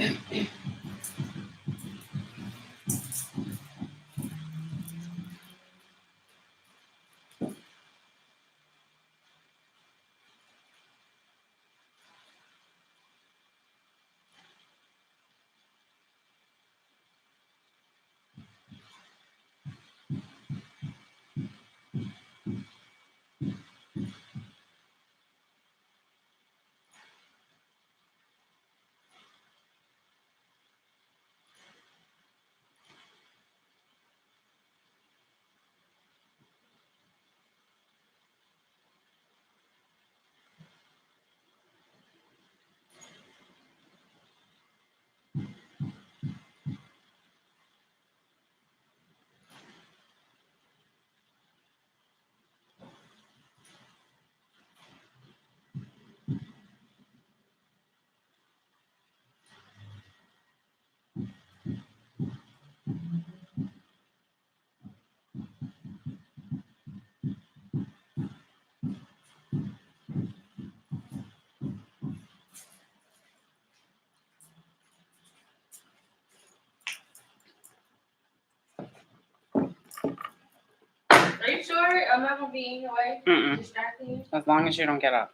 Are you sure I'm not gonna be in your way? Distracting you? As long as you don't get up.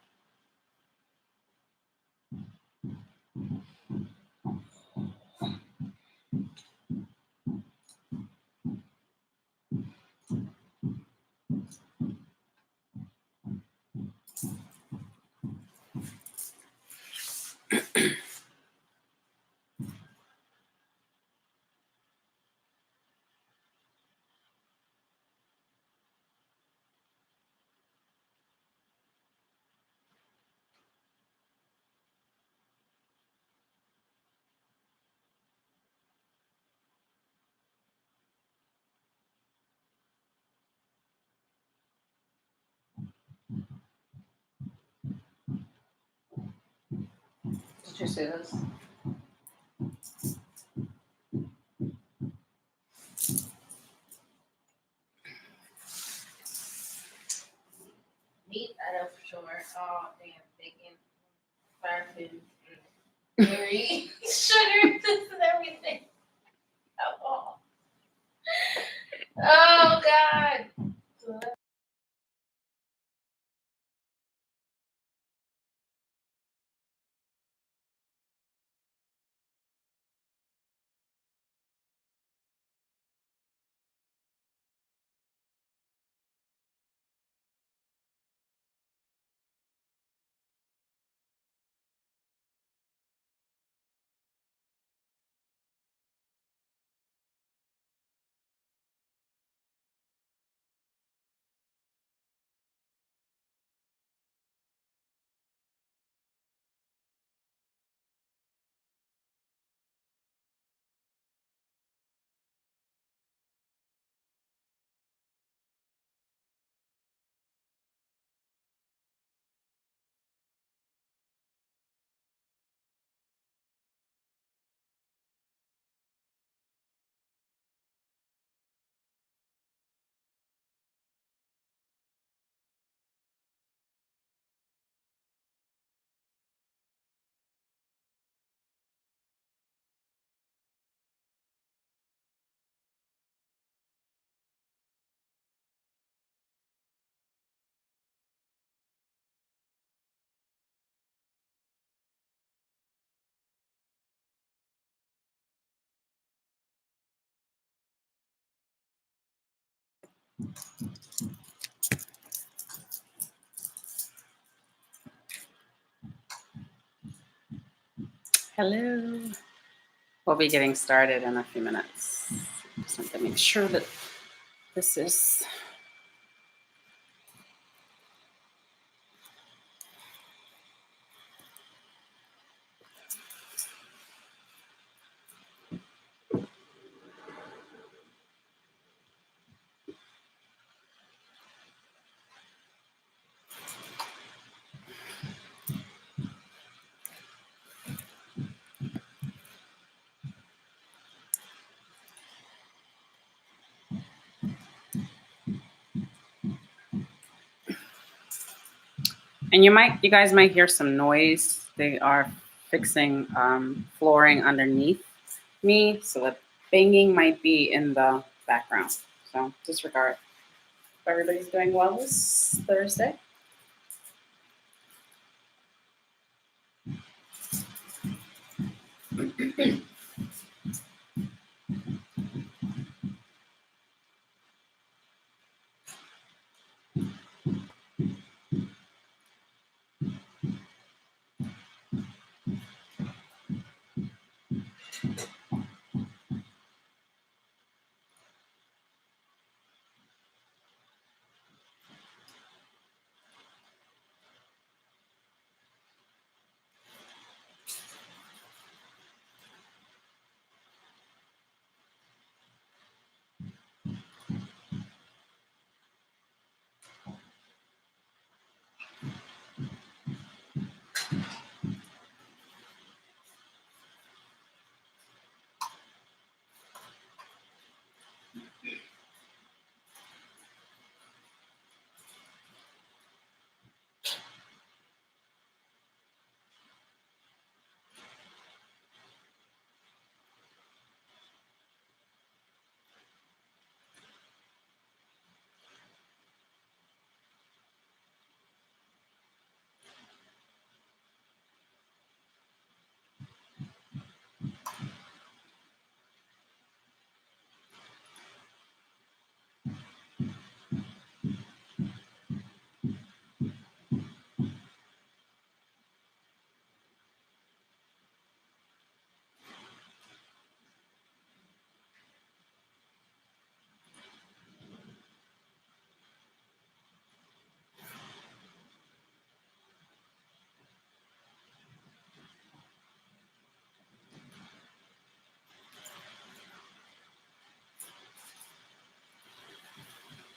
Did you see this? Meat, I know for sure. Oh, damn, bacon, fried food, dairy, sugar, this and everything. Alcohol. Oh, God. Hello. We'll be getting started in a few minutes. Just want to make sure that this is. And you guys might hear some noise. They are fixing flooring underneath me, so the banging might be in the background. So disregard. Hope everybody's doing well this Thursday.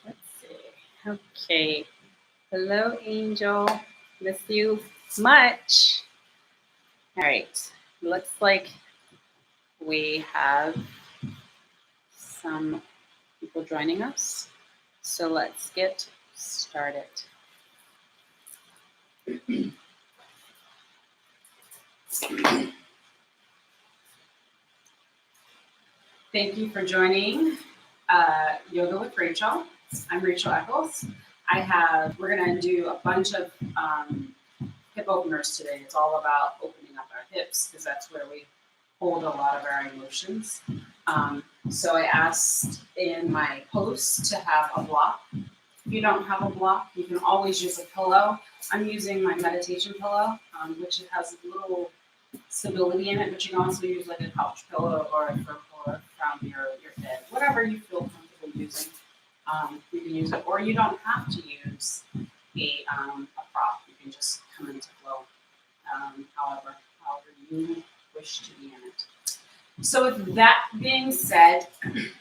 Let's see. Okay. Hello, Angel. Miss you much. All right. Looks like we have some people joining us. So let's get started. Thank you for joining Yoga with Rachel. I'm Rachel Eccles. We're going to do a bunch of hip openers today. It's all about opening up our hips because that's where we hold a lot of our emotions. So I asked in my post to have a block. If you don't have a block, you can always use a pillow. I'm using my meditation pillow, which has a little stability in it, but you can also use like a couch pillow or a fur pillow from your bed, whatever you feel comfortable using. You can use it, or you don't have to use a prop. You can just come into flow, however you wish to be in it. So with that being said,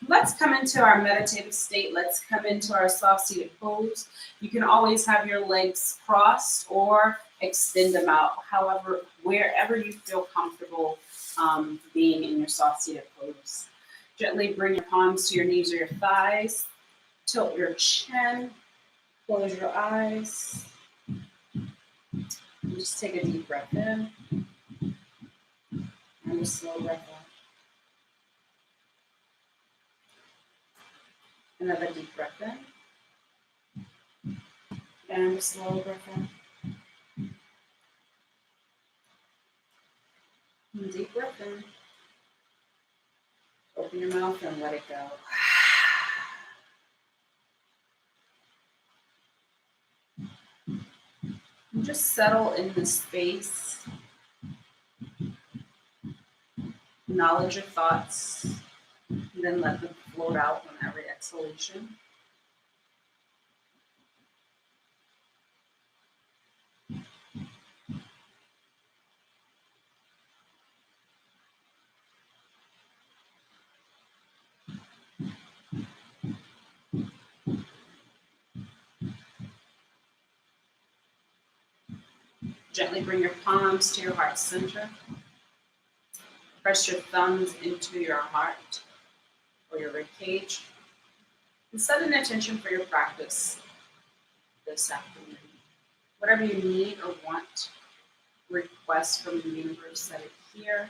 let's come into our meditative state. Let's come into our soft seated pose. You can always have your legs crossed or extend them out, however, wherever you feel comfortable being in your soft seated pose. Gently bring your palms to your knees or your thighs. Tilt your chin. Close your eyes. And just take a deep breath in and a slow breath out. Another deep breath in and a slow breath out. And deep breath in. Open your mouth and let it go. And just settle in the space. Acknowledge your thoughts. And then let them float out on every exhalation. Gently bring your palms to your heart center. Press your thumbs into your heart or your rib cage. And set an intention for your practice this afternoon. Whatever you need or want, request from the universe, set it here.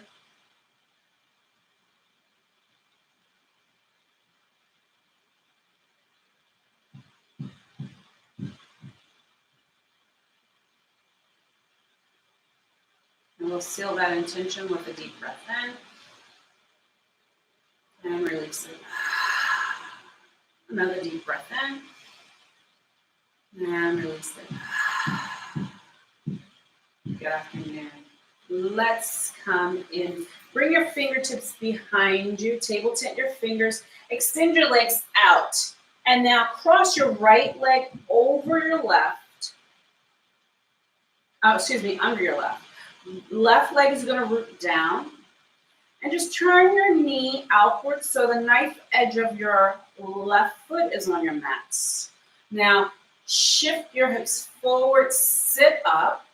And we'll seal that intention with a deep breath in and release it. Another deep breath in and release it. Good afternoon. Let's come in. Bring your fingertips behind you. Table tent your fingers. Extend your legs out. And now cross your right leg over your left. Under your left. Left leg is going to root down. And just turn your knee outward so the knife edge of your left foot is on your mats. Now, shift your hips forward, sit up.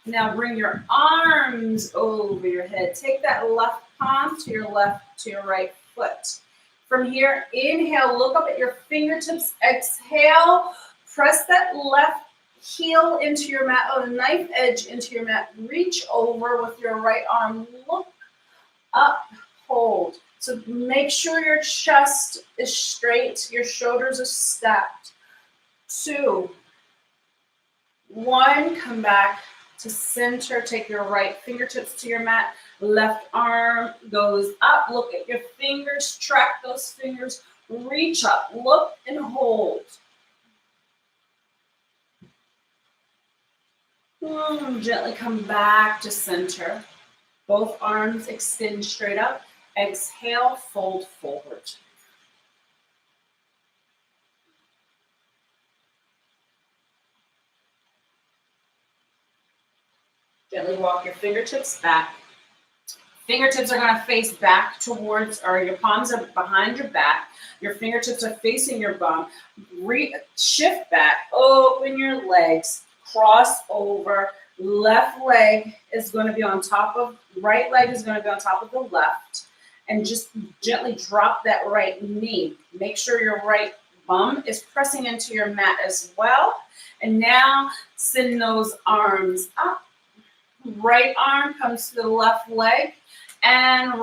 Now bring your arms over your head. Take that left palm to your right foot. From here, inhale, look up at your fingertips. Exhale, press that left heel into your mat, or the knife edge into your mat. Reach over with your right arm. Look up, hold. So make sure your chest is straight, your shoulders are stacked. 2, 1, come back to center. Take your right fingertips to your mat. Left arm goes up. Look at your fingers. Track those fingers. Reach up. Look and hold. Gently come back to center. Both arms extend straight up. Exhale, fold forward. Gently walk your fingertips back. Fingertips are going to face back towards, or your palms are behind your back. Your fingertips are facing your bum. Shift back, open your legs, cross over. Left leg is going to be on top of, right leg is going to be on top of the left. And just gently drop that right knee. Make sure your right bum is pressing into your mat as well. And now send those arms up. Right arm comes to the left leg, and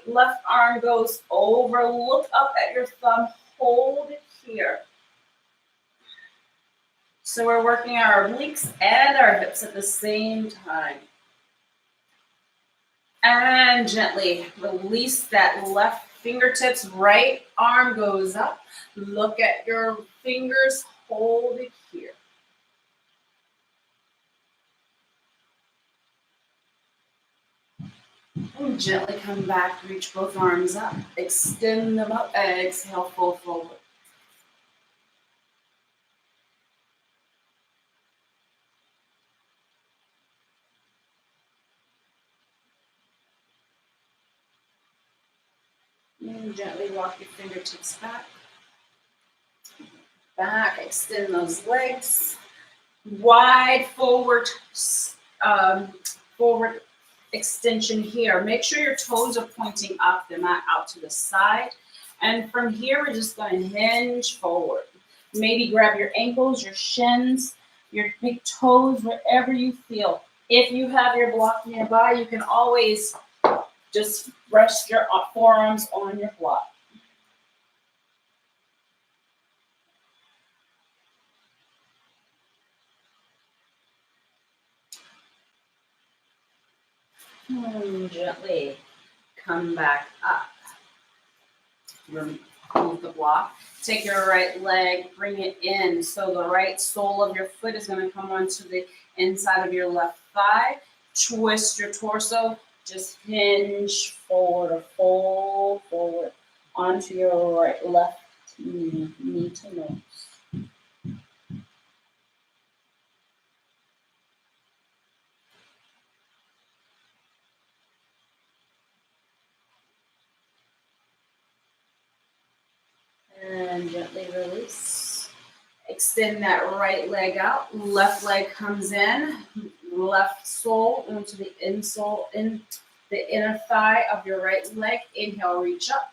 left arm goes over. Look up at your thumb, hold it here. So we're working our obliques and our hips at the same time. And gently release that left fingertips, right arm goes up. Look at your fingers, hold it here. And gently come back, reach both arms up, extend them up, exhale, fold forward. And gently walk your fingertips back. Back, extend those legs. Wide forward, forward extension here. Make sure your toes are pointing up, they're not out to the side. And from here, we're just going to hinge forward. Maybe grab your ankles, your shins, your big toes, wherever you feel. If you have your block nearby, you can always just rest your forearms on your block. And gently come back up. Remove the block. Take your right leg, bring it in. So the right sole of your foot is going to come onto the inside of your left thigh. Twist your torso. Just hinge forward or fold forward onto your left knee to nose. And gently release. Extend that right leg out. Left leg comes in. Left sole into the insole, in the inner thigh of your right leg. Inhale, reach up.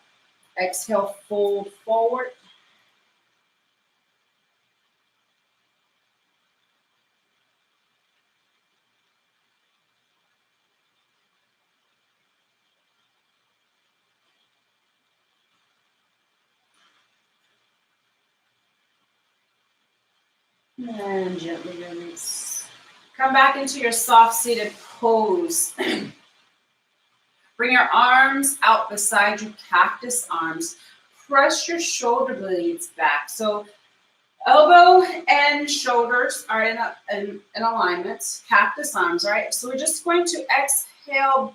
Exhale, fold forward. And gently release. Come back into your soft seated pose. Bring your arms out beside you, cactus arms. Press your shoulder blades back. So elbow and shoulders are in alignment, cactus arms, right? So we're just going to exhale,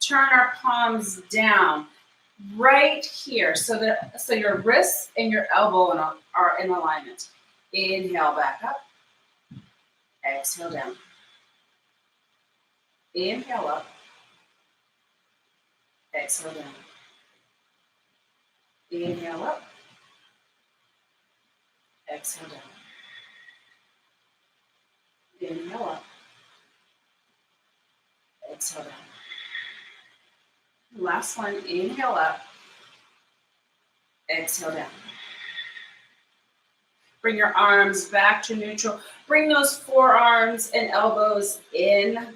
turn our palms down right here. So your wrists and your elbow are in alignment. Inhale back up, exhale down. Inhale up, exhale down. Inhale up, exhale down. Inhale up, exhale down. Last one, inhale up, exhale down. Bring your arms back to neutral. Bring those forearms and elbows in.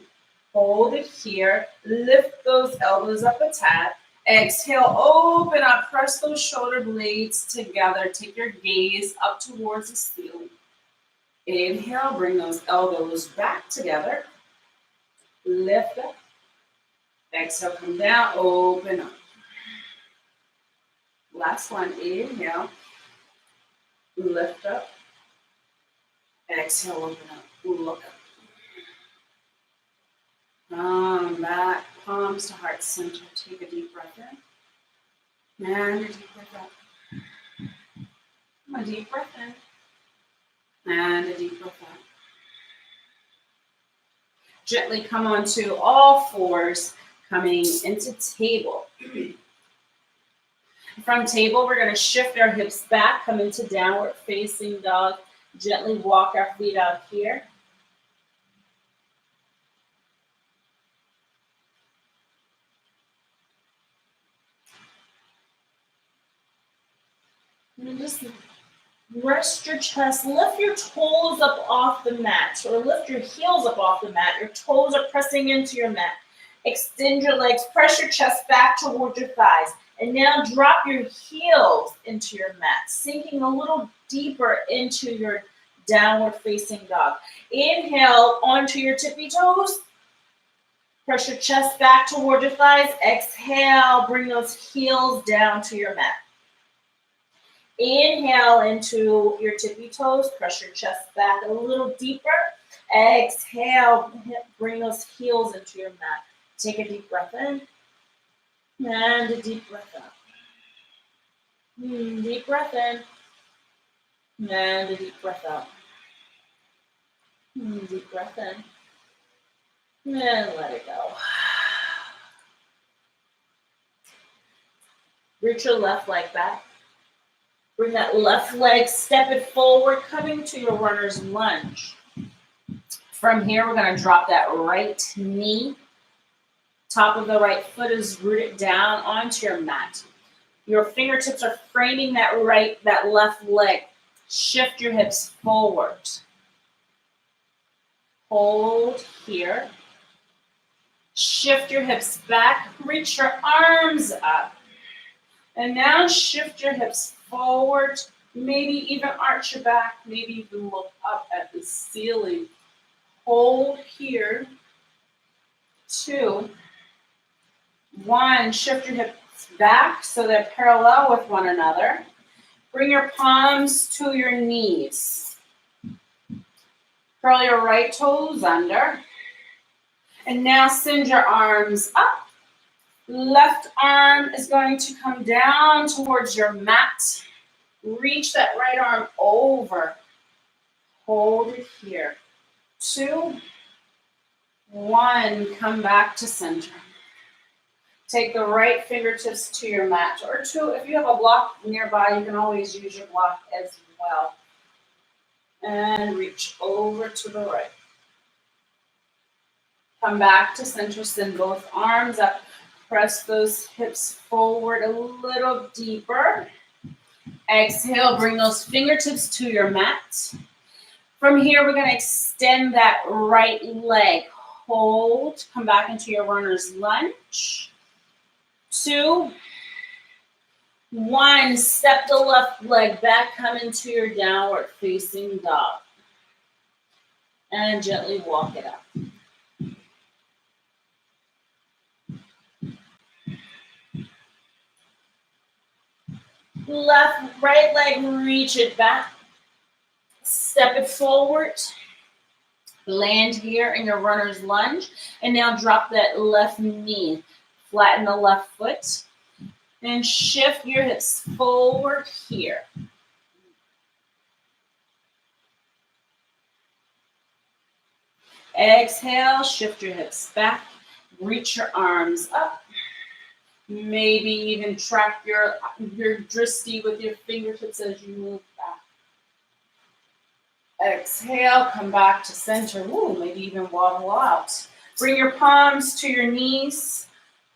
Hold it here. Lift those elbows up a tad. Exhale, open up. Press those shoulder blades together. Take your gaze up towards the ceiling. Inhale, bring those elbows back together. Lift up. Exhale, come down, open up. Last one, inhale. Lift up. Exhale, open up. Look up. Come back, palms to heart center. Take a deep breath in. And a deep breath out. A deep breath in. And a deep breath out. Gently come onto all fours, coming into table. From table, we're going to shift our hips back, come into downward facing dog. Gently walk our feet out here. And just rest your chest. Lift your toes up off the mat, or lift your heels up off the mat. Your toes are pressing into your mat. Extend your legs. Press your chest back towards your thighs. And now drop your heels into your mat, sinking a little deeper into your downward facing dog. Inhale onto your tippy toes. Press your chest back toward your thighs. Exhale, bring those heels down to your mat. Inhale into your tippy toes. Press your chest back a little deeper. Exhale, bring those heels into your mat. Take a deep breath in. And a deep breath out. Deep breath in. And a deep breath out. Deep breath in. And let it go. Reach your left leg back. Bring that left leg, step it forward, coming to your runner's lunge. From here, we're going to drop that right knee. Top of the right foot is rooted down onto your mat. Your fingertips are framing that left leg. Shift your hips forward. Hold here. Shift your hips back. Reach your arms up. And now shift your hips forward. Maybe even arch your back. Maybe even look up at the ceiling. Hold here. 2, 1. Shift your hips back so they're parallel with one another. Bring your palms to your knees. Curl your right toes under. And now send your arms up. Left arm is going to come down towards your mat. Reach that right arm over. Hold it here. 2, 1. Come back to center. Take the right fingertips to your mat. Or 2, if you have a block nearby, you can always use your block as well. And reach over to the right. Come back to center. Send both arms up. Press those hips forward a little deeper. Exhale, bring those fingertips to your mat. From here, we're going to extend that right leg. Hold, come back into your runner's lunge. 2, 1, step the left leg back, come into your downward facing dog. And gently walk it up. Left, right leg, reach it back. Step it forward. Land here in your runner's lunge. And now drop that left knee. Flatten the left foot. And shift your hips forward here. Exhale, shift your hips back. Reach your arms up. Maybe even track your drishti with your fingertips as you move back. Exhale, come back to center. Ooh, maybe even waddle out. Bring your palms to your knees.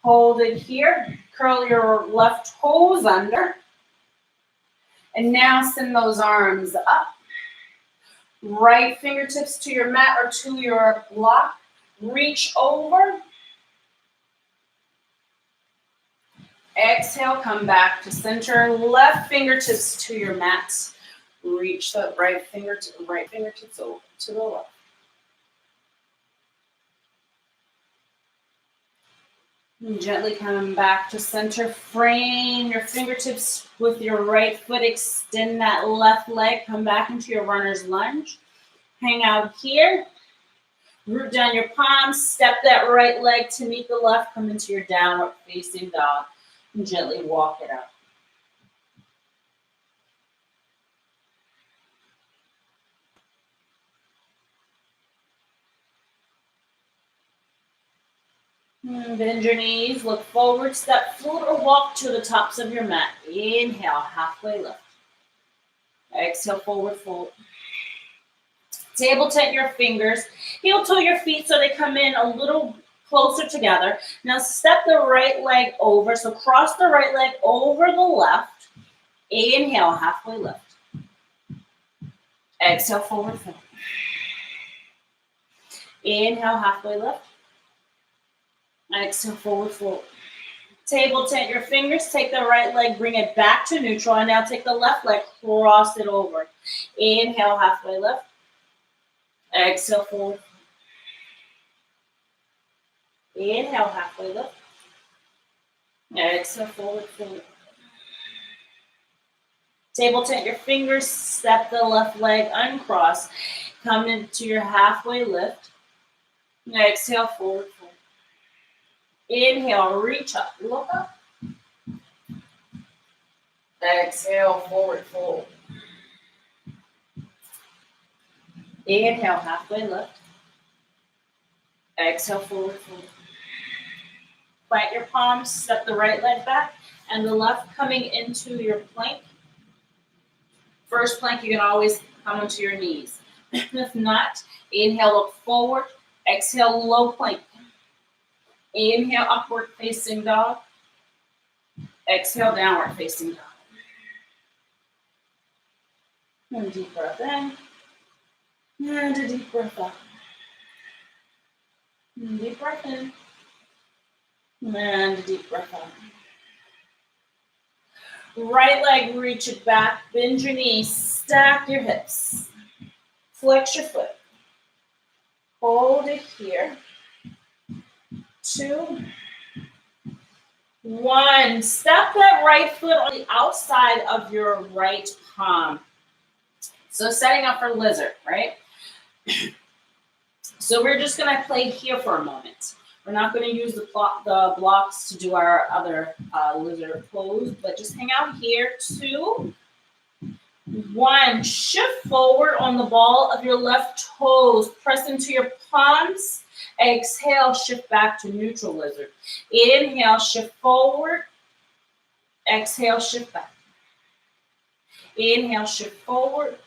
Hold it here. Curl your left toes under. And now send those arms up. Right fingertips to your mat or to your block. Reach over. Exhale, come back to center. Left fingertips to your mat. Reach the right fingertips over to the left. And gently come back to center. Frame your fingertips with your right foot. Extend that left leg. Come back into your runner's lunge. Hang out here. Root down your palms. Step that right leg to meet the left. Come into your downward facing dog. And gently walk it up. Bend your knees, look forward, step forward or walk to the tops of your mat. Inhale, halfway lift. Exhale, forward fold. Table tent your fingers. Heel toe your feet so they come in a little closer together. Now step the right leg over. So cross the right leg over the left. Inhale, halfway lift. Exhale, forward fold. Inhale, halfway lift. Exhale, forward fold. Table tent your fingers. Take the right leg, bring it back to neutral. And now take the left leg, cross it over. Inhale, halfway lift. Exhale, forward. Inhale, halfway lift. Exhale, forward fold. Table tent your fingers. Step the left leg, uncross. Come into your halfway lift. Exhale, forward fold. Inhale, reach up, look up. Exhale, forward fold. Inhale, halfway lift. Exhale, forward fold. Plant your palms, step the right leg back, and the left coming into your plank. First plank, you can always come onto your knees. If not, inhale, look forward. Exhale, low plank. Inhale, upward facing dog. Exhale, downward facing dog. And a deep breath in. And a deep breath out. And a deep breath in. And a deep breath out. Right leg, reach it back. Bend your knees. Stack your hips. Flex your foot. Hold it here. 2, 1. Step that right foot on the outside of your right palm. So setting up for lizard, right? So we're just going to play here for a moment. We're not going to use the blocks to do our other lizard pose, but just hang out here. 2, 1. Shift forward on the ball of your left toes. Press into your palms. Exhale, shift back to neutral lizard. Inhale, shift forward. Exhale, shift back. Inhale, shift forward.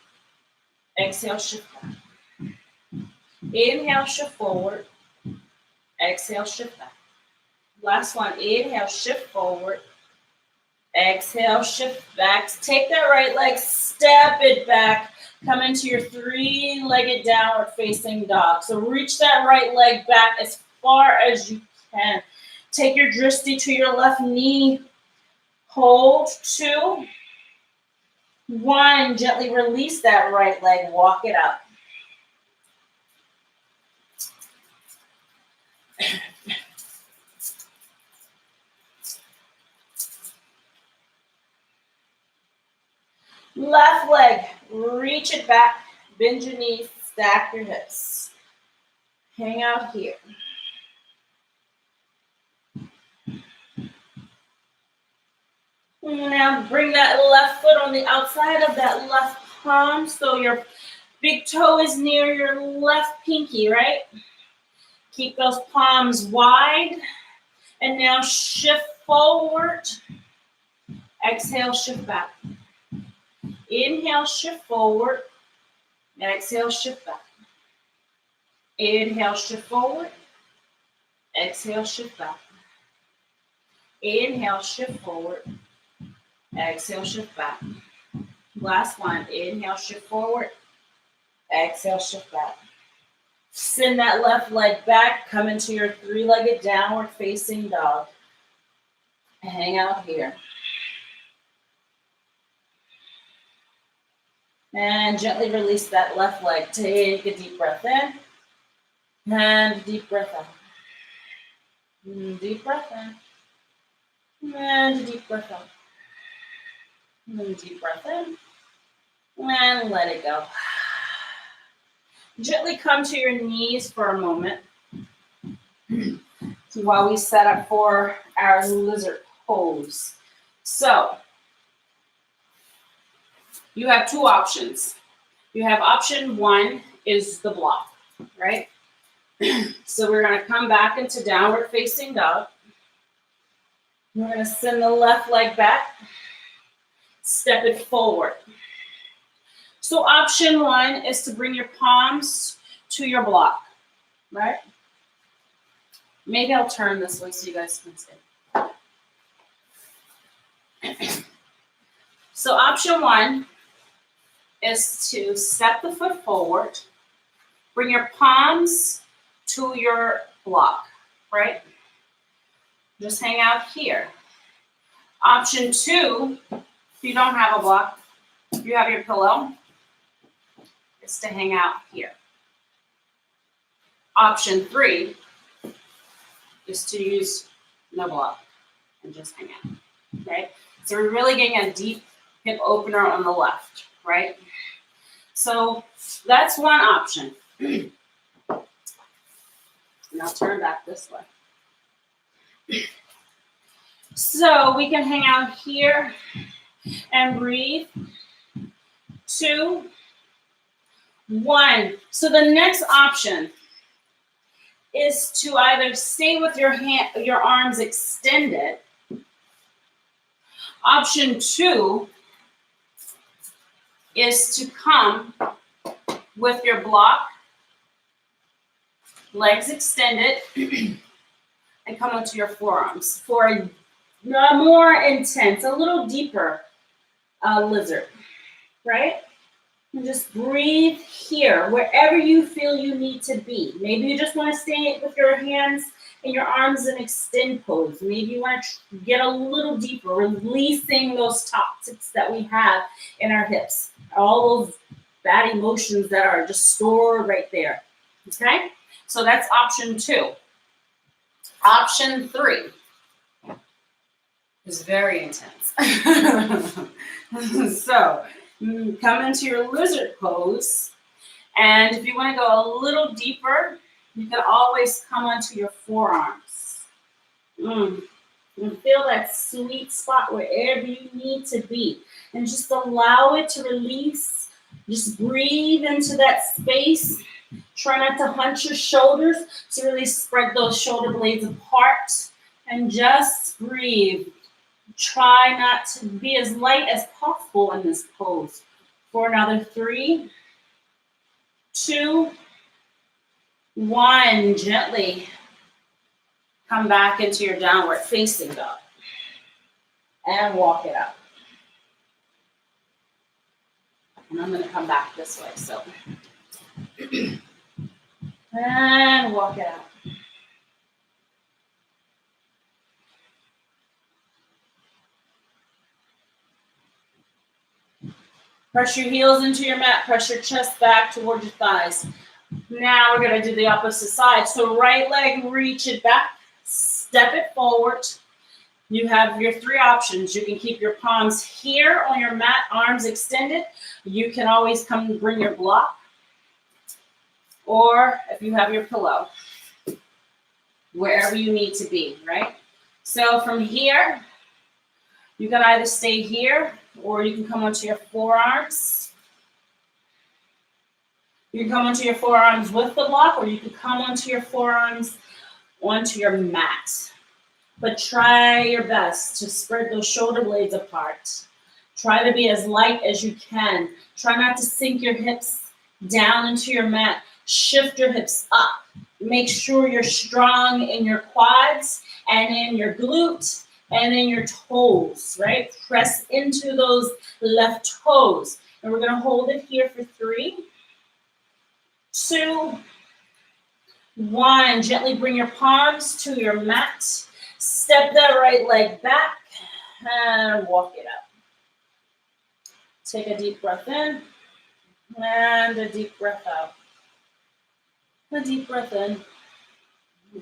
Exhale, shift back. Inhale, shift forward. Exhale, shift back. Last one. Inhale, shift forward. Exhale, shift back. Take that right leg, step it back. Come into your 3-legged downward facing dog. So reach that right leg back as far as you can. Take your drishti to your left knee. Hold. 2, 1. Gently release that right leg. Walk it up. reach it back, bend your knees, stack your hips. Hang out here. Now bring that left foot on the outside of that left palm so your big toe is near your left pinky, right? Keep those palms wide. And now shift forward. Exhale, shift back. Inhale, shift forward. Exhale, shift back. Inhale, shift forward. Exhale, shift back. Inhale, shift forward. Exhale, shift back. Last one. Inhale, shift forward. Exhale, shift back. Send that left leg back. Come into your three-legged downward facing dog. Hang out here. And gently release that left leg. Take a deep breath in. And deep breath out. Deep breath in. And deep breath out. And deep breath in. And let it go. Gently come to your knees for a moment. While we set up for our lizard pose. So, you have two options. You have option one is the block, right? So we're going to come back into downward facing dog. We're going to send the left leg back. Step it forward. So option one is to bring your palms to your block, right? Maybe I'll turn this way so you guys can see. So option one is to step the foot forward, bring your palms to your block, right? Just hang out here. Option two, if you don't have a block, if you have your pillow, is to hang out here. Option three is to use no block and just hang out, okay? So we're really getting a deep hip opener on the left, right? So that's one option. Now turn back this way. So we can hang out here and breathe. 2, 1. So the next option is to either stay with your arms extended. Option 2 is to come with your block, legs extended, and come onto your forearms for a more intense, a little deeper lizard, right? And just breathe here, wherever you feel you need to be. Maybe you just want to stay with your hands and your arms in extend pose. Maybe you want to get a little deeper, releasing those toxics that we have in our hips. All those bad emotions that are just stored right there, okay? So that's option 2. Option 3 is very intense. So come into your lizard pose, and if you want to go a little deeper, you can always come onto your forearms. And feel that sweet spot wherever you need to be, and just allow it to release. Just breathe into that space. Try not to hunch your shoulders, to really spread those shoulder blades apart, and just breathe. Try not to be as light as possible in this pose. For another 3, 2, 1. Gently come back into your downward facing dog and walk it out. And I'm going to come back this way. So, and walk it out. Press your heels into your mat. Press your chest back towards your thighs. Now we're going to do the opposite side. So right leg, reach it back. Step it forward. You have your three options. You can keep your palms here on your mat, arms extended. You can always come and bring your block. Or if you have your pillow, wherever you need to be, right? So from here, you can either stay here or you can come onto your forearms. You can come onto your forearms with the block, or you can come onto your forearms onto your mat. But try your best to spread those shoulder blades apart. Try to be as light as you can. Try not to sink your hips down into your mat. Shift your hips up. Make sure you're strong in your quads and in your glute and in your toes, right? Press into those left toes. And we're gonna hold it here for 3, 2, 1. Gently bring your palms to your mat. Step that right leg back and walk it up. Take a deep breath in and a deep breath out. A deep breath in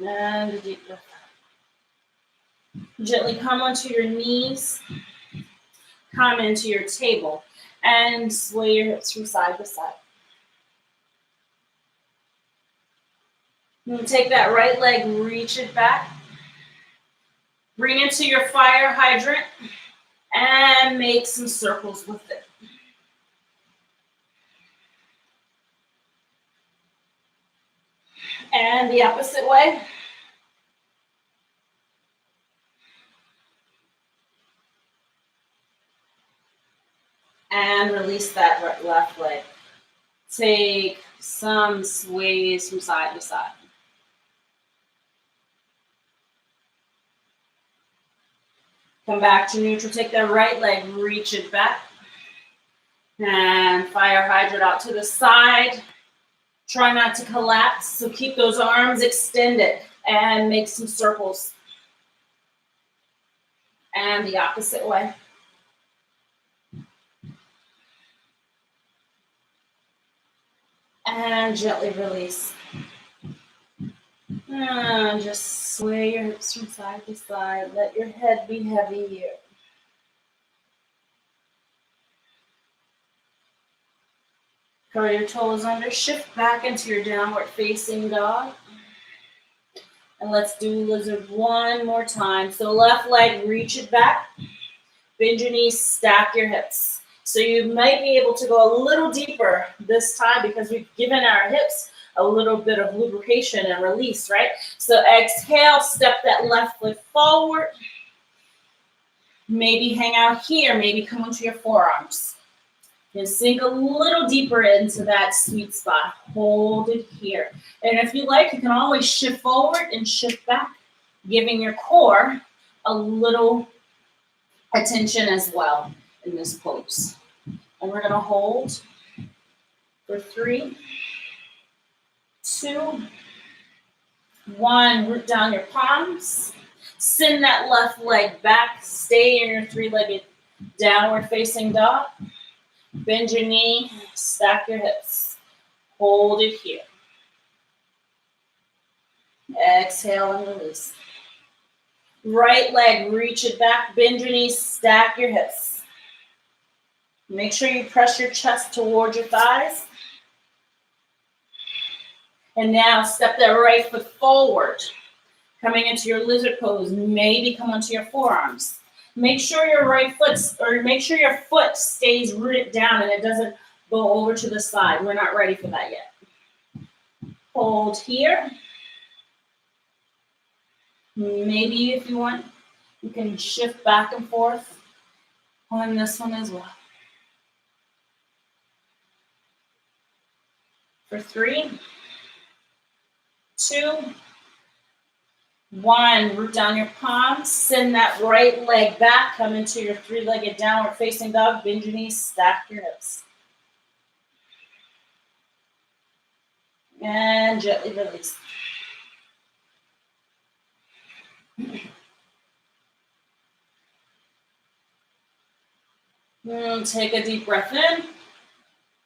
and a deep breath out. Gently come onto your knees, come into your table, and sway your hips from side to side. And take that right leg, reach it back. Bring it to your fire hydrant and make some circles with it. And the opposite way. And release that left leg. Take some sways from side to side. Come back to neutral. Take that right leg, reach it back. And fire hydrant out to the side. Try not to collapse, so keep those arms extended and make some circles. And the opposite way. And gently release. And just sway your hips from side to side. Let your head be heavy here. Curl your toes under, shift back into your downward facing dog. And let's do lizard one more time. So left leg, reach it back. Bend your knees, stack your hips. So you might be able to go a little deeper this time because we've given our hips a little bit of lubrication and release, right? So exhale, step that left foot forward. Maybe hang out here, maybe come onto your forearms. And sink a little deeper into that sweet spot. Hold it here. And if you like, you can always shift forward and shift back, giving your core a little attention as well in this pose. And we're gonna hold for 3, 2, 1. Root down your palms. Send that left leg back. Stay in your 3-legged downward facing dog. Bend your knee, stack your hips. Hold it here. Exhale and release. Right leg, reach it back, bend your knees, stack your hips. Make sure you press your chest towards your thighs. And now step that right foot forward. Coming into your lizard pose, maybe come onto your forearms. Make sure your foot stays rooted down and it doesn't go over to the side. We're not ready for that yet. Hold here. Maybe if you want, you can shift back and forth on this one as well. For 3, 2, 1. Root down your palms. Send that right leg back. Come into your 3-legged downward facing dog. Bend your knees, stack your hips. And gently release. And take a deep breath in.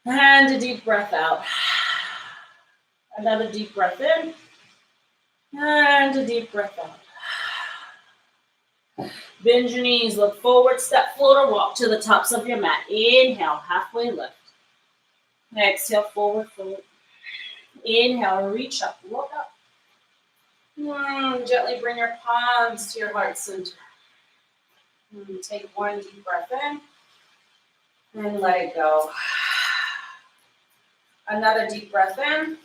And a deep breath out. Another deep breath in. And a deep breath out. Bend your knees, look forward, step forward, or walk to the tops of your mat. Inhale, halfway lift. Exhale, forward, forward. Inhale, reach up, look up. Gently bring your palms to your heart center. Take one deep breath in and let it go. Another deep breath in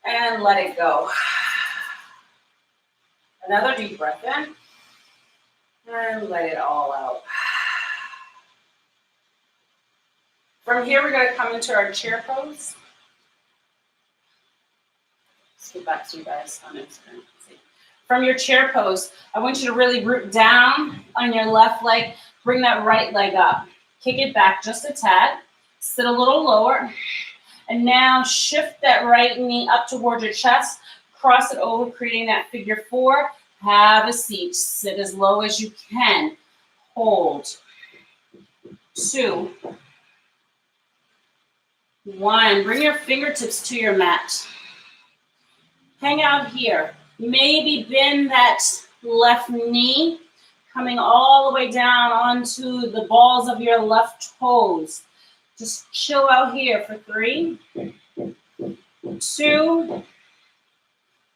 and let it go. Another deep breath in and let it all out. From here, we're going to come into our chair pose. Let's get back to you guys on Instagram. From your chair pose, I want you to really root down on your left leg. Bring that right leg up. Kick it back just a tad. Sit a little lower. And now shift that right knee up towards your chest. Cross it over, creating that figure four. Have a seat. Sit as low as you can. Hold. 2, 1. Bring your fingertips to your mat. Hang out here. Maybe bend that left knee, coming all the way down onto the balls of your left toes. Just chill out here for 3, 2,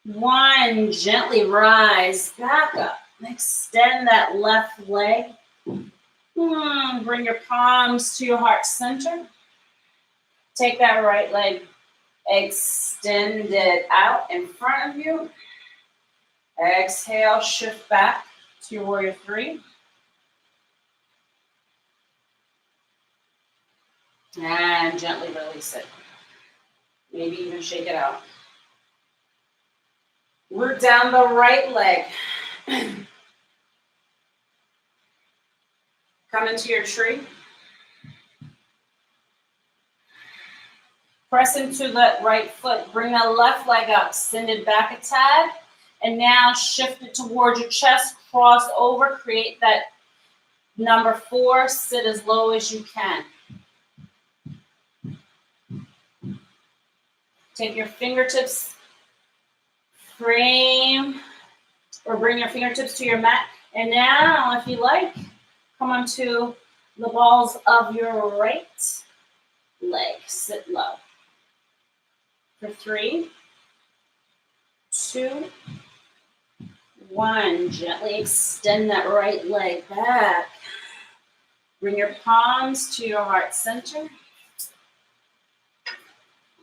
1. Gently rise back up. Extend that left leg. Bring your palms to your heart center. Take that right leg, extend it out in front of you. Exhale, shift back to your warrior 3. And gently release it. Maybe even shake it out. Root down the right leg. Come into your tree. Press into that right foot. Bring that left leg up. Send it back a tad. And now shift it towards your chest. Cross over. Create that number 4. Sit as low as you can. Take your fingertips. Frame or bring your fingertips to your mat. And now, if you like, come onto the balls of your right leg. Sit low. For 3, 2, 1. Gently extend that right leg back. Bring your palms to your heart center.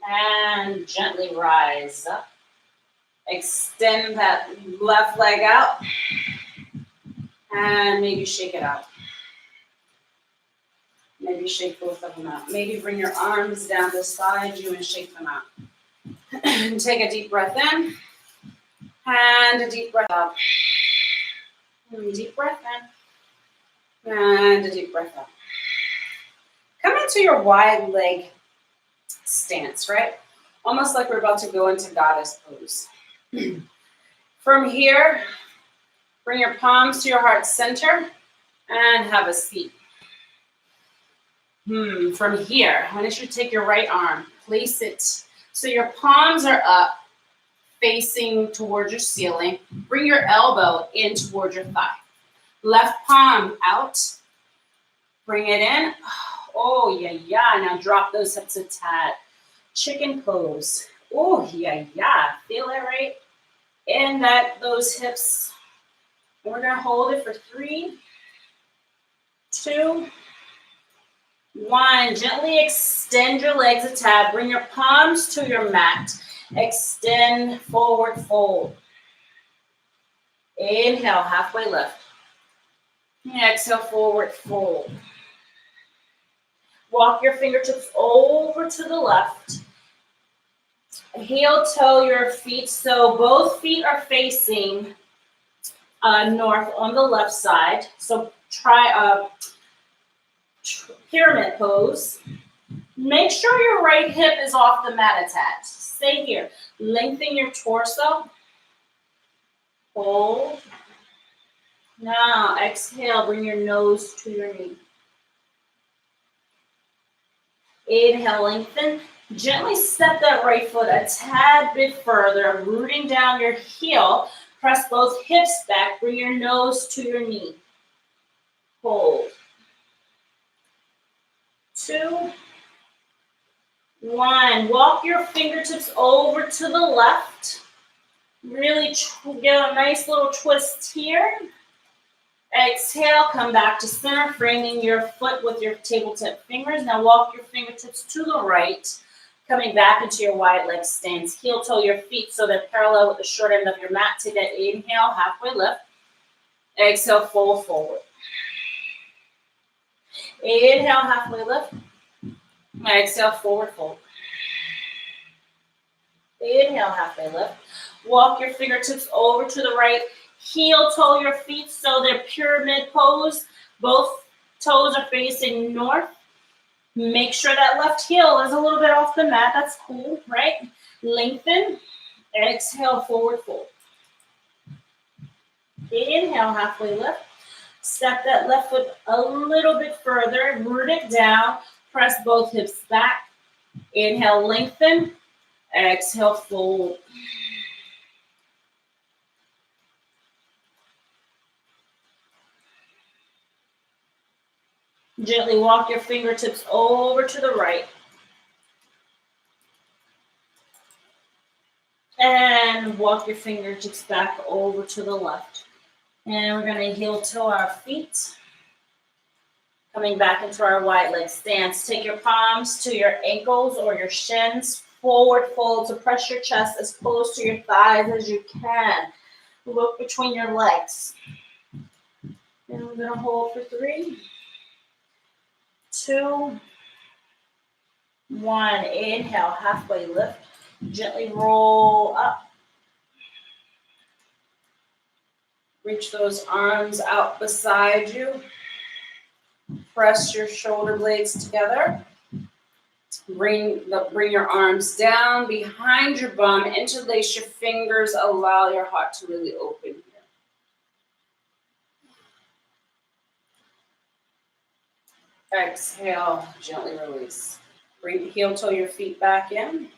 And gently rise up. Extend that left leg out. And maybe shake it out. Maybe shake both of them out. Maybe bring your arms down beside you and shake them out. Take a deep breath in. And a deep breath out. And deep breath in. And a deep breath out. Come into your wide leg stance, right? Almost like we're about to go into goddess pose. From here, bring your palms to your heart center and have a seat. From here, I want you to take your right arm, place it so your palms are up, facing towards your ceiling. Bring your elbow in towards your thigh. Left palm out. Bring it in. Oh, yeah. Now drop those hips a tad. Chicken pose. Oh, yeah. Feel it, right? In those hips. And we're going to hold it for 3, 2, 1. Gently extend your legs a tad. Bring your palms to your mat. Extend, forward, fold. Inhale, halfway lift. Exhale, forward, fold. Walk your fingertips over to the left. Heel toe your feet. So both feet are facing north on the left side. So try a pyramid pose. Make sure your right hip is off the mat a tad. Stay here. Lengthen your torso. Hold. Now exhale, bring your nose to your knee. Inhale, lengthen. Gently step that right foot a tad bit further, rooting down your heel. Press both hips back. Bring your nose to your knee. hold. 2, 1. Walk your fingertips over to the left. Really get a nice little twist here. Exhale, come back to center, framing your foot with your table tip fingers. Now walk your fingertips to the right, coming back into your wide leg stance. Heel toe your feet so they're parallel with the short end of your mat. Take that inhale, halfway lift. Exhale, fold forward. Inhale, halfway lift. Exhale, forward fold. Inhale, halfway lift. Walk your fingertips over to the right. Heel toe your feet so they're pyramid pose. Both toes are facing north. Make sure that left heel is a little bit off the mat. That's cool, right? Lengthen. Exhale, forward fold. Inhale, halfway lift. Step that left foot a little bit further. Root it down. Press both hips back. Inhale, lengthen. Exhale, fold. Gently walk your fingertips over to the right. And walk your fingertips back over to the left. And we're going to heel toe our feet. Coming back into our wide leg stance. Take your palms to your ankles or your shins. Forward fold to press your chest as close to your thighs as you can. Look between your legs. And we're going to hold for 3, 2, 1. Inhale, halfway lift. Gently roll up. Reach those arms out beside you. Press your shoulder blades together. Bring your arms down behind your bum. Interlace your fingers. Allow your heart to really open here. Exhale, gently release. Bring heel toe your feet back in.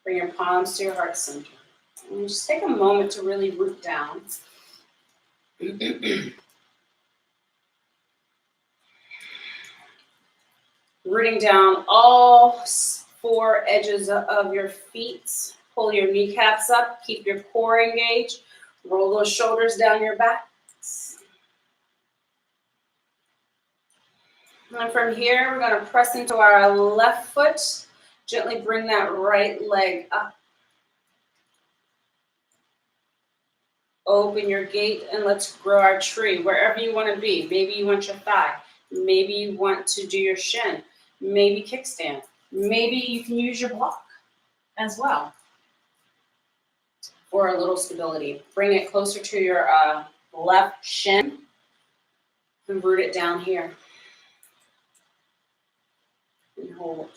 Bring your palms to your heart center. And just take a moment to really root down. Rooting down all 4 edges of your feet. Pull your kneecaps up. Keep your core engaged. Roll those shoulders down your back. And from here, we're going to press into our left foot. Gently bring that right leg up. Open your gate and let's grow our tree wherever you want to be. Maybe you want your thigh. Maybe you want to do your shin. Maybe kickstand. Maybe you can use your block as well for a little stability. Bring it closer to your left shin and root it down here. And hold.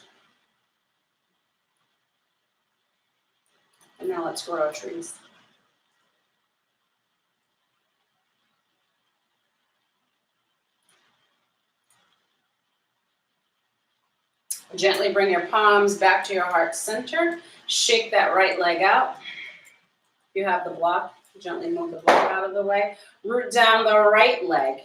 And now let's grow our trees. Gently bring your palms back to your heart center. Shake that right leg out. If you have the block, gently move the block out of the way. Root down the right leg.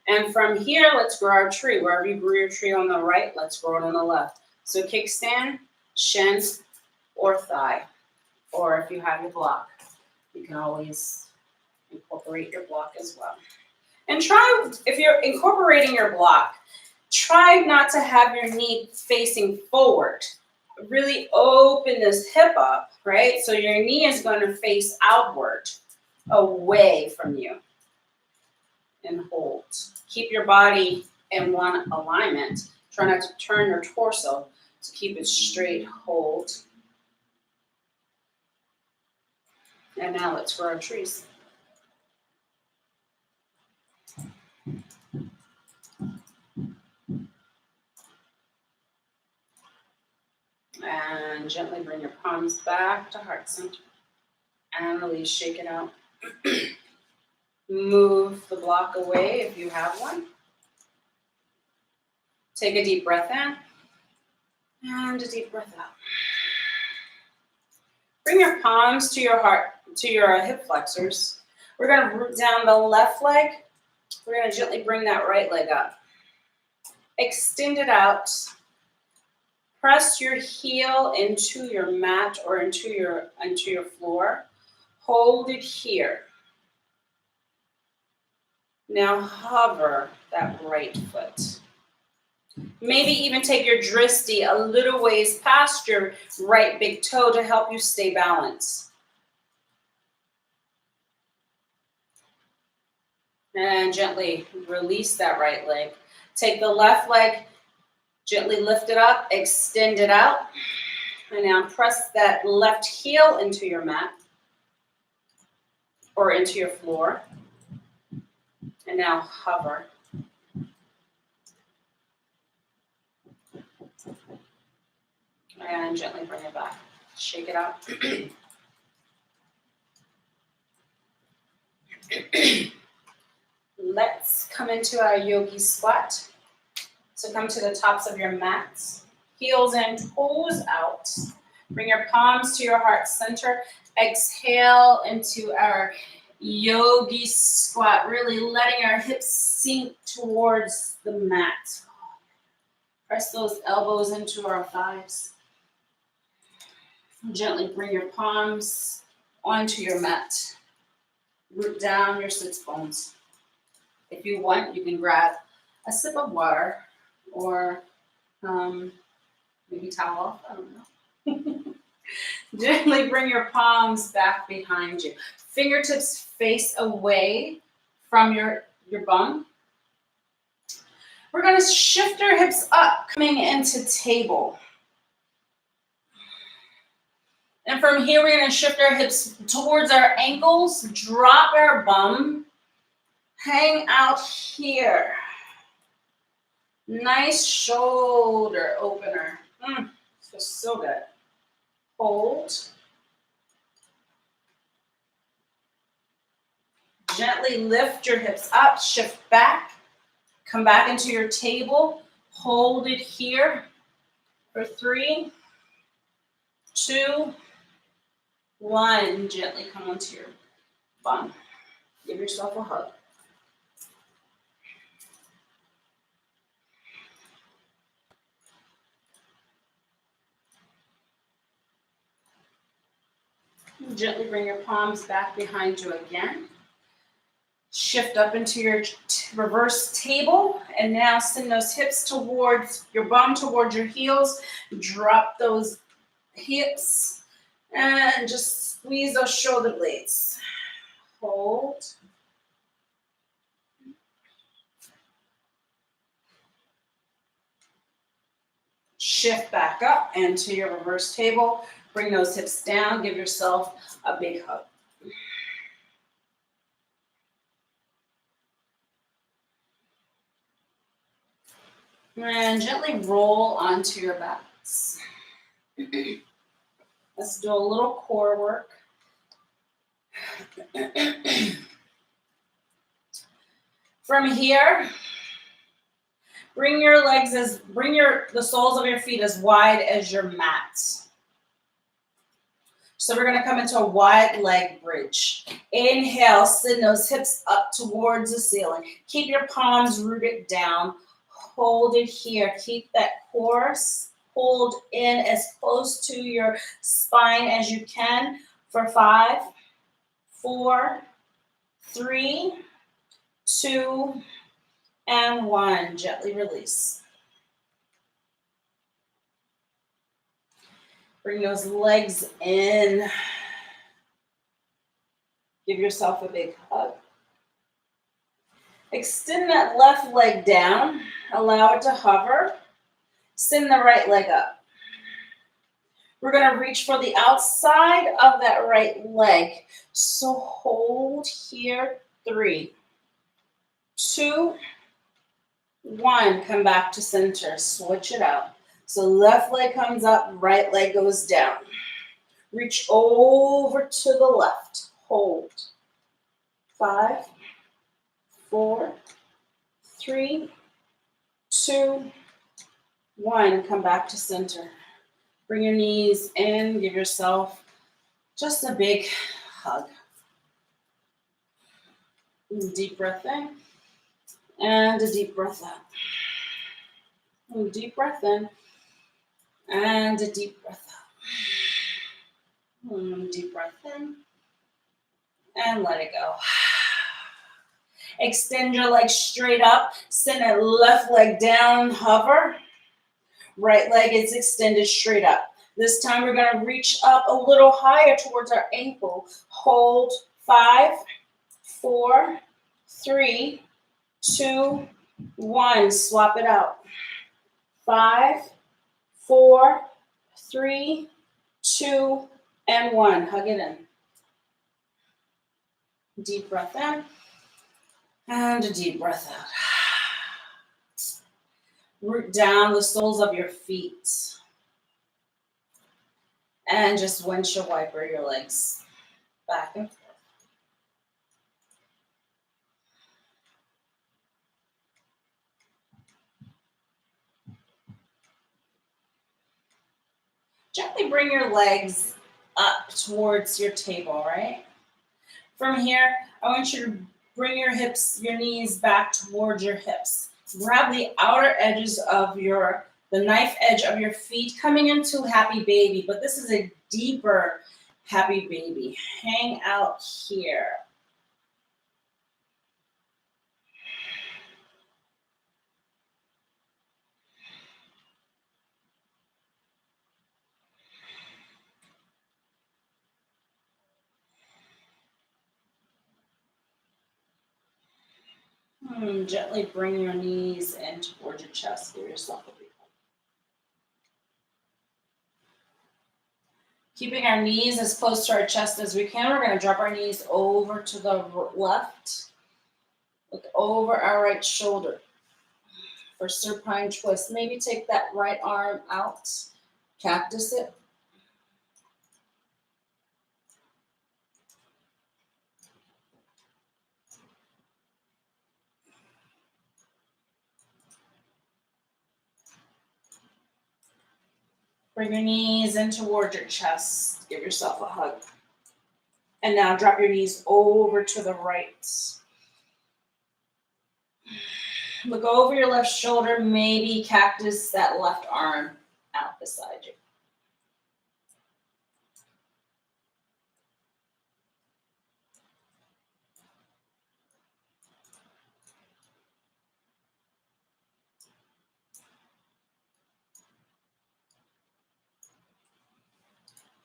And from here, let's grow our tree. Wherever you grew your tree on the right, let's grow it on the left. So kickstand, shin, or thigh. Or if you have your block, you can always incorporate your block as well. And try, if you're incorporating your block, try not to have your knee facing forward. Really open this hip up, right? So your knee is going to face outward, away from you. And hold. Keep your body in one alignment. Try not to turn your torso to keep it straight. Hold. And now let's grow our trees. And gently bring your palms back to heart center. And release, shake it out. Move the block away if you have one. Take a deep breath in. And a deep breath out. Bring your palms to your heart, to your hip flexors. We're gonna root down the left leg. We're gonna gently bring that right leg up. Extend it out. Press your heel into your mat or into your floor. Hold it here. Now hover that right foot. Maybe even take your dristi a little ways past your right big toe to help you stay balanced. And gently release that right leg. Take the left leg, gently lift it up, extend it out. And now press that left heel into your mat or into your floor. And now hover. And gently bring it back. Shake it out. Let's come into our yogi squat. So come to the tops of your mats. Heels and toes out. Bring your palms to your heart center. Exhale into our yogi squat, really letting our hips sink towards the mat. Press those elbows into our thighs. Gently bring your palms onto your mat. Root down your sits bones. If you want, you can grab a sip of water or maybe towel, I don't know. Gently bring your palms back behind you. Fingertips face away from your bum. We're going to shift our hips up, coming into table. And from here, we're going to shift our hips towards our ankles, drop our bum, hang out here. Nice shoulder opener. Feels so good. Hold. Gently lift your hips up, shift back, come back into your table, hold it here for 3, 2, 1. Gently come onto your bum. Give yourself a hug. Gently bring your palms back behind you again. Shift up into your reverse table, and now send those hips towards your bum, towards your heels. Drop those hips and just squeeze those shoulder blades. Hold. Shift back up into your reverse table. Bring those hips down. Give yourself a big hug. And gently roll onto your backs. Let's do a little core work. From here, bring the soles of your feet as wide as your mat. So we're going to come into a wide leg bridge. Inhale, send those hips up towards the ceiling. Keep your palms rooted down. Hold it here. Keep that core pulled in as close to your spine as you can for 5, 4, 3, 2, and 1. Gently release. Bring those legs in. Give yourself a big hug. Extend that left leg down. Allow it to hover. Send the right leg up. We're going to reach for the outside of that right leg. So hold here. 3, 2, 1. Come back to center. Switch it out. So left leg comes up, right leg goes down. Reach over to the left. Hold. 5, 4, 3, 2, 1. Come back to center. Bring your knees in. Give yourself just a big hug. Deep breath in and a deep breath out. Deep breath in and a deep breath out. Deep breath in and let it go. Extend your legs straight up. Send that left leg down, hover. Right leg is extended straight up. This time we're going to reach up a little higher towards our ankle. Hold 5, 4, 3, 2, 1. Swap it out. 5, 4, 3, 2, and 1. Hug it in. Deep breath in and a deep breath out. Root down the soles of your feet. And just windshield wiper your legs back and forth. Gently bring your legs up towards your table, right? From here, I want you to bring your hips, your knees back towards your hips. Grab the outer edges of the knife edge of your feet, coming into happy baby, but this is a deeper happy baby. Hang out here. Gently bring your knees in towards your chest. Give yourself a big hug. Keeping our knees as close to our chest as we can, we're going to drop our knees over to the left. Look over our right shoulder for supine twist. Maybe take that right arm out. Cactus it. Bring your knees in towards your chest. Give yourself a hug. And now drop your knees over to the right. Look over your left shoulder. Maybe cactus that left arm out beside you.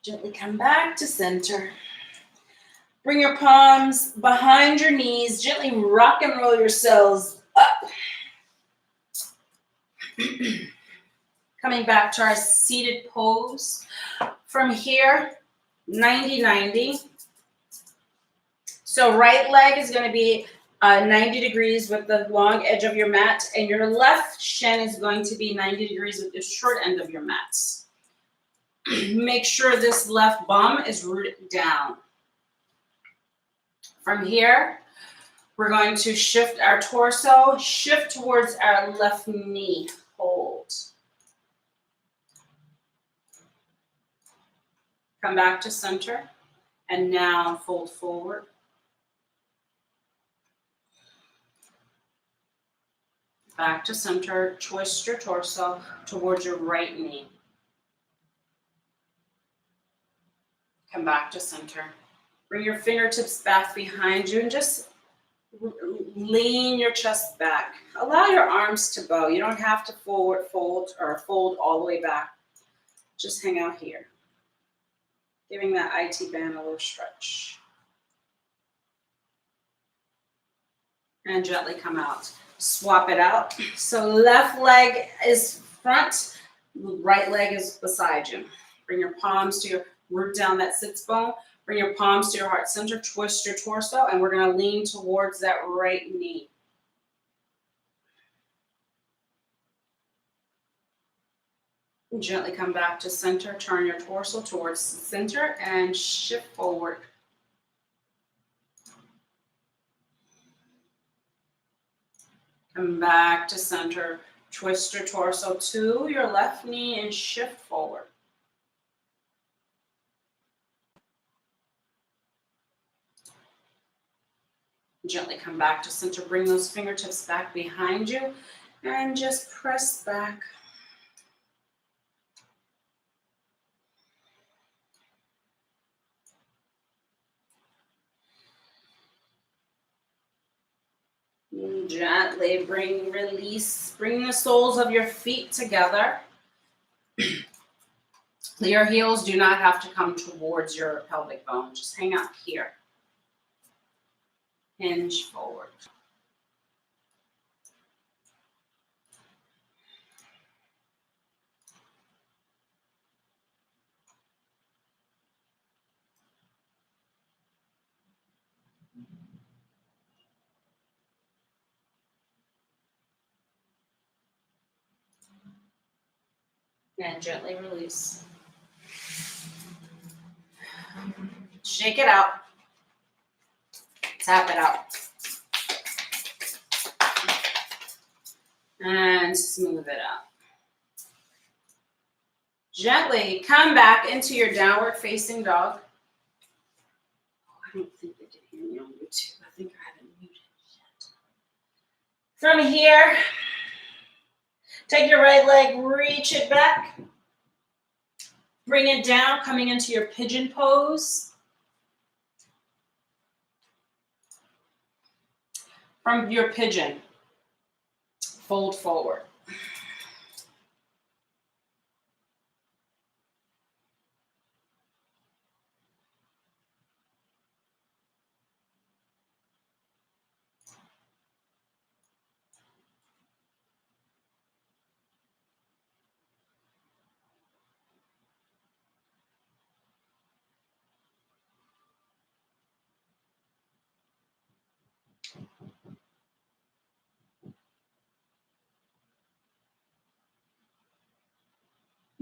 Gently come back to center. Bring your palms behind your knees. Gently rock and roll yourselves up. Coming back to our seated pose. From here, 90-90. So right leg is going to be 90 degrees with the long edge of your mat, and your left shin is going to be 90 degrees with the short end of your mat. Make sure this left bum is rooted down. From here, we're going to shift our torso, shift towards our left knee. Hold. Come back to center, and now fold forward. Back to center, twist your torso towards your right knee. Come back to center. Bring your fingertips back behind you and just lean your chest back. Allow your arms to bow. You don't have to fold all the way back. Just hang out here. Giving that IT band a little stretch. And gently come out. Swap it out. So left leg is front, right leg is beside you. Bring your palms to your root down that sits bone. Bring your palms to your heart center, twist your torso, and we're going to lean towards that right knee. Gently come back to center, turn your torso towards center, and shift forward. Come back to center, twist your torso to your left knee, and shift forward. Gently come back to center. Bring those fingertips back behind you and just press back. Gently release, bring the soles of your feet together. Your heels do not have to come towards your pelvic bone. Just hang out here. Hinge forward. And gently release. Shake it out. Tap it out. And smooth it out. Gently come back into your downward facing dog. Oh, I don't think they can hear me on YouTube. I think I haven't muted yet. From here, take your right leg, reach it back. Bring it down, coming into your pigeon pose. From your pigeon, fold forward.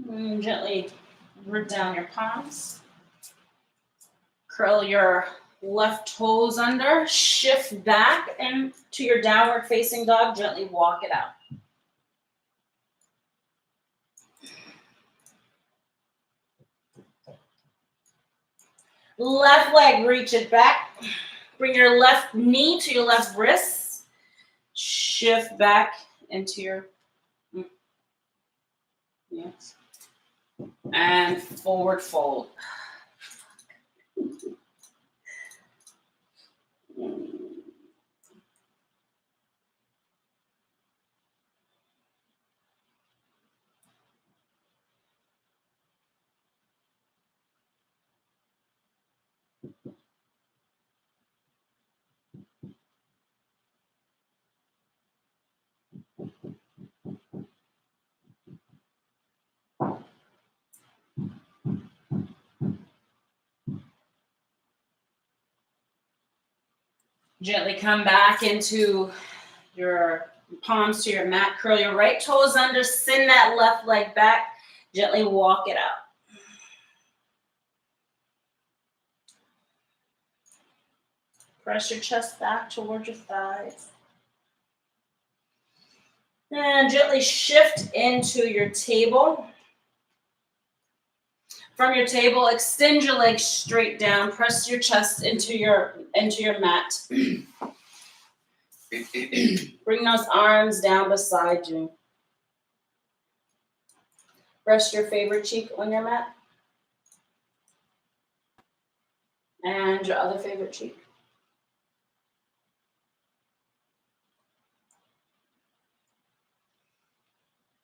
And gently root down your palms. Curl your left toes under. Shift back into your downward facing dog. Gently walk it out. Left leg, reach it back. Bring your left knee to your left wrist. Shift back into your, yes. And forward fold. Gently come back into your palms to your mat. Curl your right toes under. Send that left leg back. Gently walk it out. Press your chest back towards your thighs. And gently shift into your table. From your table, extend your legs straight down. Press your chest into your mat. Bring those arms down beside you. Rest your favorite cheek on your mat. And your other favorite cheek.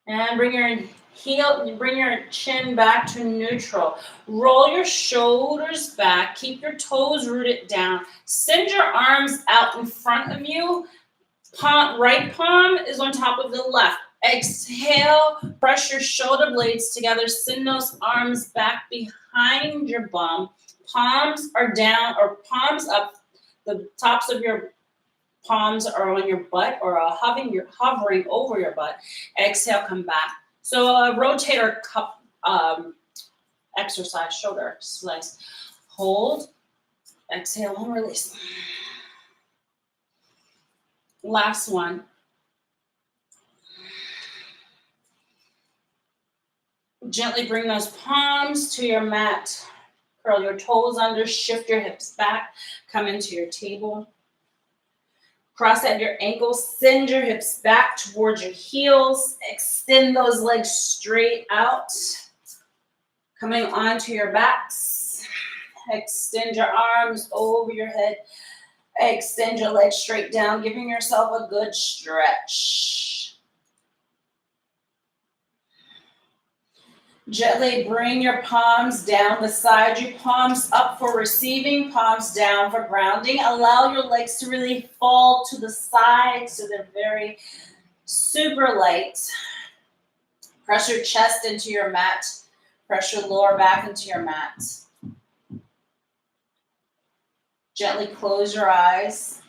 And bring your chin back to neutral. Roll your shoulders back. Keep your toes rooted down. Send your arms out in front of you. Right palm is on top of the left. Exhale, press your shoulder blades together. Send those arms back behind your bum. Palms are down or palms up. The tops of your palms are on your butt or hovering over your butt. Exhale, come back. So a rotator cuff exercise, shoulder exercise. Hold, exhale, and release. Last one. Gently bring those palms to your mat. Curl your toes under, shift your hips back, come into your table. Cross at your ankles, send your hips back towards your heels, extend those legs straight out. Coming onto your backs, extend your arms over your head, extend your legs straight down, giving yourself a good stretch. Gently bring your palms down beside you, palms up for receiving, palms down for grounding. Allow your legs to really fall to the side so they're very super light. Press your chest into your mat. Press your lower back into your mat. Gently close your eyes.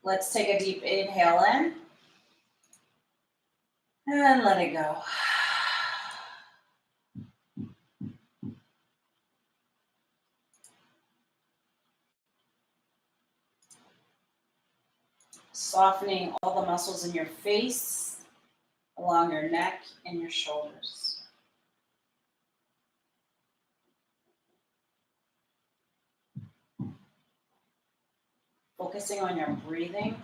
Let's take a deep inhale in. And let it go. Softening all the muscles in your face, along your neck and your shoulders. Focusing on your breathing.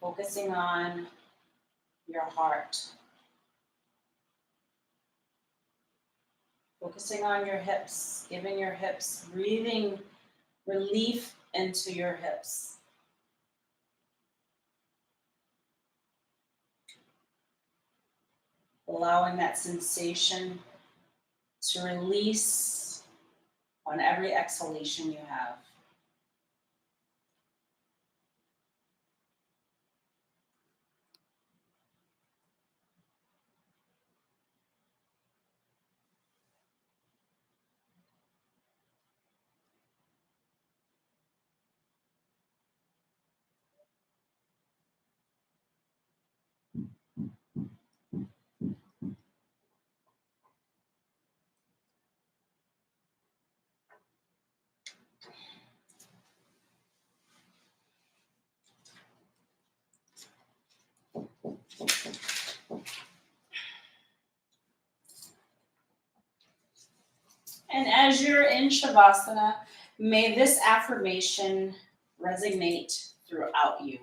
Focusing on your heart. Focusing on your hips, giving your hips, breathing relief into your hips. Allowing that sensation to release on every exhalation you have. And as you're in Shavasana, may this affirmation resonate throughout you.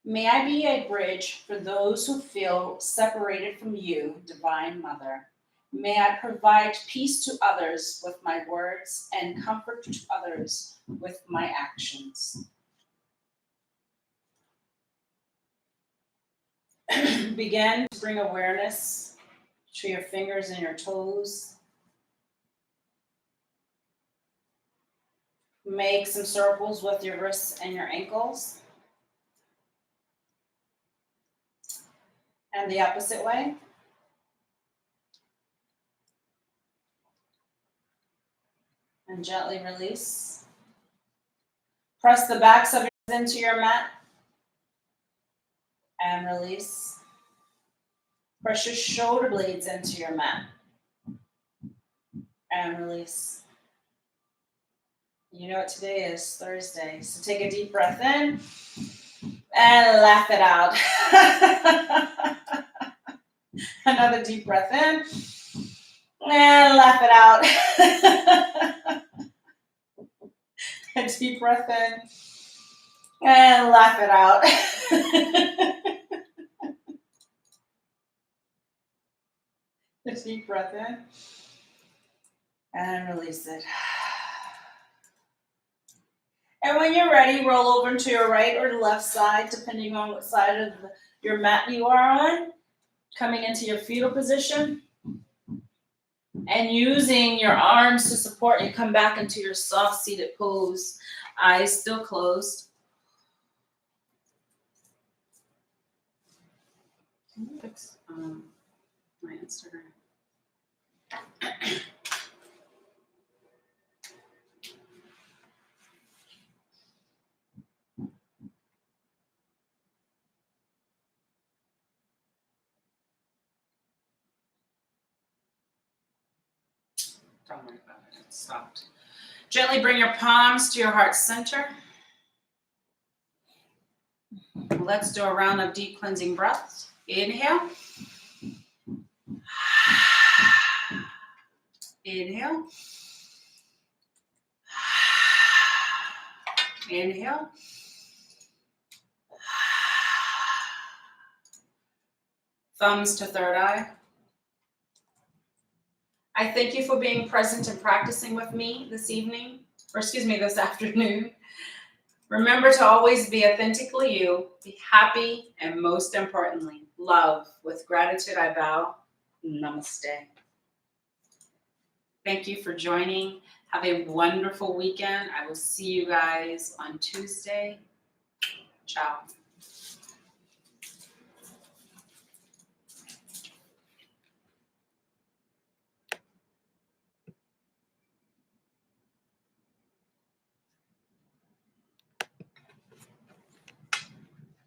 May I be a bridge for those who feel separated from you, Divine Mother. May I provide peace to others with my words and comfort to others with my actions. Begin to bring awareness to your fingers and your toes. Make some circles with your wrists and your ankles. And the opposite way. And gently release. Press the backs of your hands into your mat. And release. Press your shoulder blades into your mat. And release. You know what today is, Thursday. So take a deep breath in and laugh it out. Another deep breath in and laugh it out. A deep breath in and laugh it out. A deep breath in and release it. And when you're ready, roll over to your right or left side, depending on what side of your mat you are on. Coming into your fetal position. And using your arms to support you, come back into your soft seated pose. Eyes still closed. Can you fix my Instagram? Don't worry about it, it stopped. Gently bring your palms to your heart center. Let's do a round of deep cleansing breaths. Inhale. Inhale. Inhale. Thumbs to third eye. I thank you for being present and practicing with me this evening, or excuse me, this afternoon. Remember to always be authentically you, be happy, and most importantly, love. With gratitude, I bow. Namaste. Thank you for joining. Have a wonderful weekend. I will see you guys on Tuesday. Ciao.